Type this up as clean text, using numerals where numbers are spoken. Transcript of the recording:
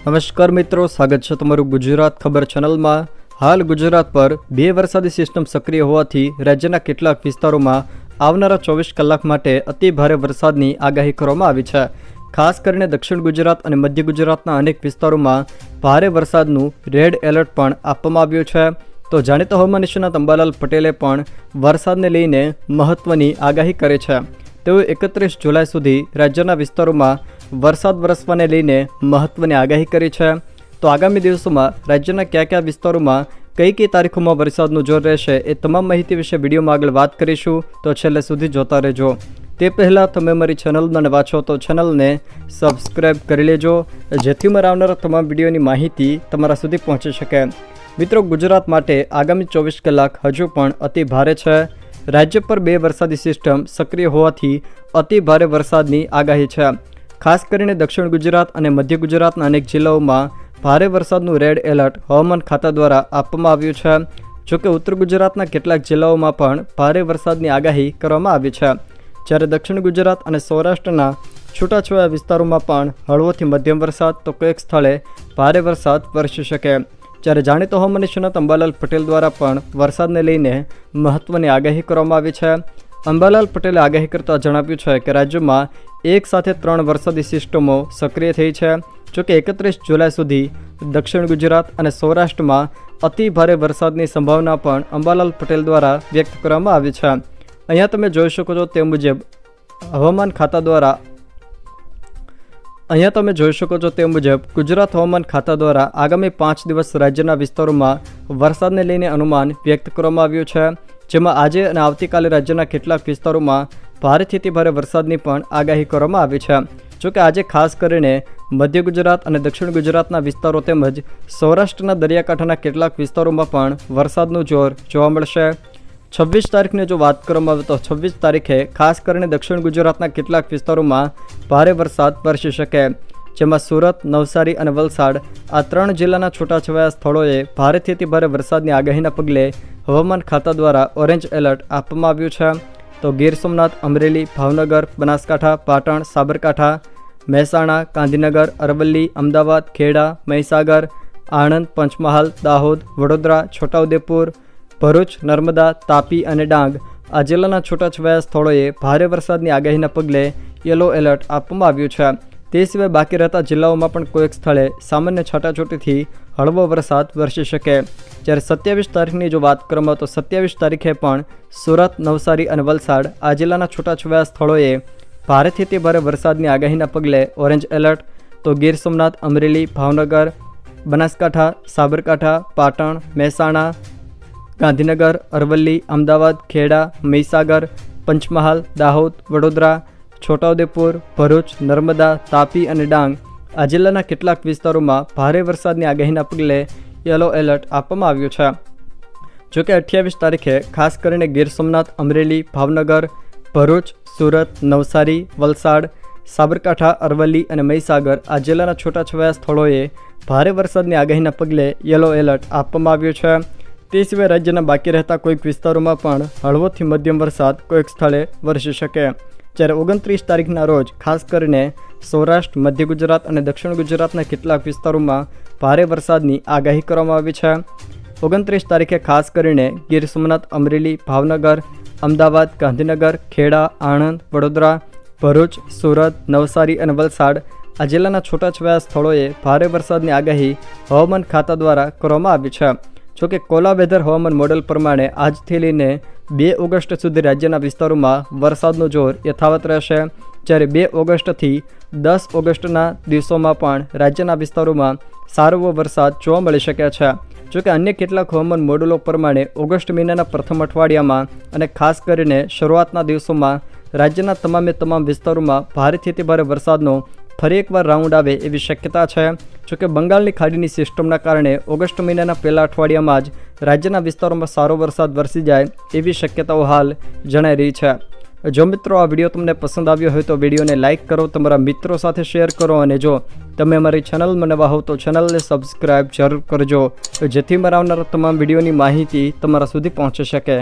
નમસ્કાર મિત્રો, સ્વાગત છે તમારું ગુજરાત ખબર ચેનલમાં। હાલ ગુજરાત પર બે વરસાદી સિસ્ટમ સક્રિય હોવાથી રાજ્યના કેટલાક વિસ્તારોમાં આવનારા 24 કલાક માટે અતિ ભારે વરસાદની આગાહી કરવામાં આવી છે। ખાસ કરીને દક્ષિણ ગુજરાત અને મધ્ય ગુજરાતના અનેક વિસ્તારોમાં ભારે વરસાદનું રેડ એલર્ટ પણ આપવામાં આવ્યું છે। તો જાણીતા હવામાન નિષ્ણાત અંબાલાલ પટેલે પણ વરસાદને લઈને મહત્વની આગાહી કરી છે। તેઓ 31 જુલાઈ સુધી રાજ્યના વિસ્તારોમાં વરસાદ વરસવાને લઈને મહત્વની આગાહી કરી છે। તો આગામી દિવસોમાં રાજ્યના કયા વિસ્તારોમાં કઈ તારીખોમાં વરસાદનું જોર રહેશે એ તમામ માહિતી વિશે વિડીયોમાં આગળ વાત કરીશું, તો છેલ્લે સુધી જોતા રહેજો। તે પહેલાં તમે મારી ચેનલમાં નવા છો તો ચેનલને સબસ્ક્રાઈબ કરી લેજો, જેથી મારા આવનારા તમામ વિડીયોની માહિતી તમારા સુધી પહોંચી શકે। મિત્રો, ગુજરાત માટે આગામી 24 કલાક હજુ પણ અતિ ભારે છે। રાજ્ય પર બે વરસાદી સિસ્ટમ સક્રિય હોવાથી અતિ ભારે વરસાદની આગાહી છે। ખાસ કરીને દક્ષિણ ગુજરાત અને મધ્ય ગુજરાતના અનેક જિલ્લાઓમાં ભારે વરસાદનું રેડ એલર્ટ હવામાન ખાતા દ્વારા આપવામાં આવ્યું છે। જોકે ઉત્તર ગુજરાતના કેટલાક જિલ્લાઓમાં પણ ભારે વરસાદની આગાહી કરવામાં આવી છે, જ્યારે દક્ષિણ ગુજરાત અને સૌરાષ્ટ્રના છૂટાછવાયા વિસ્તારોમાં પણ હળવોથી મધ્યમ વરસાદ તો કોઈક સ્થળે ભારે વરસાદ વરસી શકે। જ્યારે જાણીતો હવામાન નિષ્ણાત અંબાલાલ પટેલ દ્વારા પણ વરસાદને લઈને મહત્વની આગાહી કરવામાં આવી છે। અંબાલાલ પટેલે આગાહી કરતાં જણાવ્યું છે કે રાજ્યમાં એક સાથે 3 વરસાદી સિસ્ટમો સક્રિય થઈ છે। જોકે 31 જુલાઈ સુધી દક્ષિણ ગુજરાત અને સૌરાષ્ટ્રમાં અતિ ભારે વરસાદની સંભાવના પણ અંબાલાલ પટેલ દ્વારા વ્યક્ત કરવામાં આવી છે। અહીંયા તમે જોઈ શકો છો તે મુજબ હવામાન ખાતા દ્વારા ગુજરાત હવામાન ખાતા દ્વારા આગામી 5 દિવસ રાજ્યના વિસ્તારોમાં વરસાદને લઈને અનુમાન વ્યક્ત કરવામાં આવ્યું છે, જેમાં આજે અને આવતીકાલે રાજ્યના કેટલાક વિસ્તારોમાં ભારેથી અતિ ભારે વરસાદની પણ આગાહી કરવામાં આવી છે। જોકે આજે ખાસ કરીને મધ્ય ગુજરાત અને દક્ષિણ ગુજરાતના વિસ્તારો તેમજ સૌરાષ્ટ્રના દરિયાકાંઠાના કેટલાક વિસ્તારોમાં પણ વરસાદનું જોર જોવા મળશે। 26 તારીખની જો વાત કરવામાં આવે તો 26 તારીખે ખાસ કરીને દક્ષિણ ગુજરાતના કેટલાક વિસ્તારોમાં ભારે વરસાદ વરસી શકે, જેમાં સુરત, નવસારી અને વલસાડ આ 3 જિલ્લાના છૂટાછવાયા સ્થળોએ ભારેથી અતિ ભારે વરસાદની આગાહીના પગલે હવામાન ખાતા દ્વારા ઓરેન્જ એલર્ટ આપવામાં આવ્યું છે। તો ગીર સોમનાથ, અમરેલી, ભાવનગર, બનાસકાંઠા, પાટણ, સાબરકાંઠા, મહેસાણા, ગાંધીનગર, અરવલ્લી, અમદાવાદ, ખેડા, મહીસાગર, આણંદ, પંચમહાલ, દાહોદ, વડોદરા, છોટાઉદેપુર, ભરૂચ, નર્મદા, તાપી અને ડાંગ આ જિલ્લાના છૂટાછવાયા સ્થળોએ ભારે વરસાદની આગાહીના પગલે યલો એલર્ટ આપવામાં આવ્યું છે। તે સિવાય બાકી રહેતા જિલ્લાઓમાં પણ કોઈક સ્થળે સામાન્ય છાંટાછૂટીથી હળવો વરસાદ વરસી શકે। જ્યારે 27 તારીખની જો વાત કરવામાં તો 27 તારીખે પણ સુરત, નવસારી અને વલસાડ આ જિલ્લાના છૂટાછવાયા સ્થળોએ ભારેથી અતિ ભારે વરસાદની આગાહીના પગલે ઓરેન્જ એલર્ટ, તો ગીર સોમનાથ, અમરેલી, ભાવનગર, બનાસકાંઠા, સાબરકાંઠા, પાટણ, મહેસાણા, ગાંધીનગર, અરવલ્લી, અમદાવાદ, ખેડા, મહીસાગર, પંચમહાલ, દાહોદ, વડોદરા, છોટાઉદેપુર, ભરૂચ, નર્મદા, તાપી અને ડાંગ આ જિલ્લાના કેટલાક વિસ્તારોમાં ભારે વરસાદની આગાહીના પગલે યલો એલર્ટ આપવામાં આવ્યું છે। જોકે 28 તારીખે ખાસ કરીને ગીર સોમનાથ, અમરેલી, ભાવનગર, ભરૂચ, સુરત, નવસારી, વલસાડ, સાબરકાંઠા, અરવલ્લી અને મહીસાગર આ જિલ્લાના છૂટાછવાયા સ્થળોએ ભારે વરસાદની આગાહીના પગલે યલો એલર્ટ આપવામાં આવ્યું છે। તે સિવાય રાજ્યના બાકી રહેતા કોઈક વિસ્તારોમાં પણ હળવોથી મધ્યમ વરસાદ કોઈક સ્થળે વરસી શકે। જ્યારે 29 તારીખના રોજ ખાસ કરીને સૌરાષ્ટ્ર, મધ્ય ગુજરાત અને દક્ષિણ ગુજરાતના કેટલાક વિસ્તારોમાં ભારે વરસાદની આગાહી કરવામાં આવી છે। 29 તારીખે ખાસ કરીને ગીર સોમનાથ, અમરેલી, ભાવનગર, અમદાવાદ, ગાંધીનગર, ખેડા, આણંદ, વડોદરા, ભરૂચ, સુરત, નવસારી અને વલસાડ આ જિલ્લાના છૂટાછવાયા સ્થળોએ ભારે વરસાદની આગાહી હવામાન ખાતા દ્વારા કરવામાં આવી છે। જોકે કોલા વેધર હવામાન મોડેલ પ્રમાણે આજથી લઈને 2 ઓગસ્ટ સુધી રાજ્યના વિસ્તારોમાં વરસાદનું જોર યથાવત રહેશે, જ્યારે 2 ઓગસ્ટથી 10 ઓગસ્ટના દિવસોમાં પણ રાજ્યના વિસ્તારોમાં સારો વરસાદ જોવા મળી શકે છે। જોકે અન્ય કેટલાક હવામાન મોડેલો પ્રમાણે ઓગસ્ટ મહિનાના પ્રથમ અઠવાડિયામાં અને ખાસ કરીને શરૂઆતના દિવસોમાં રાજ્યના તમામ વિસ્તારોમાં ભારેથી અતિ ભારે વરસાદનો ફરી એકવાર રાઉન્ડ આવે એવી શક્યતા છે। જોકે બંગાળની ખાડીની સિસ્ટમના કારણે ઓગસ્ટ મહિનાના પહેલા અઠવાડિયામાં જ રાજ્યના વિસ્તારોમાં સારો વરસાદ વરસી જાય એવી શક્યતાઓ હાલ જણાઈ રહી છે। જો મિત્રો આ વિડીયો તમને પસંદ આવ્યો હોય તો વિડીયોને લાઇક કરો, તમારા મિત્રો સાથે શેર કરો અને જો તમે અમારી ચેનલમાં નવા હો તો ચેનલને સબસ્ક્રાઈબ જરૂર કરજો, જેથી મારા આવનારા તમામ વિડીયોની માહિતી તમારા સુધી પહોંચી શકે।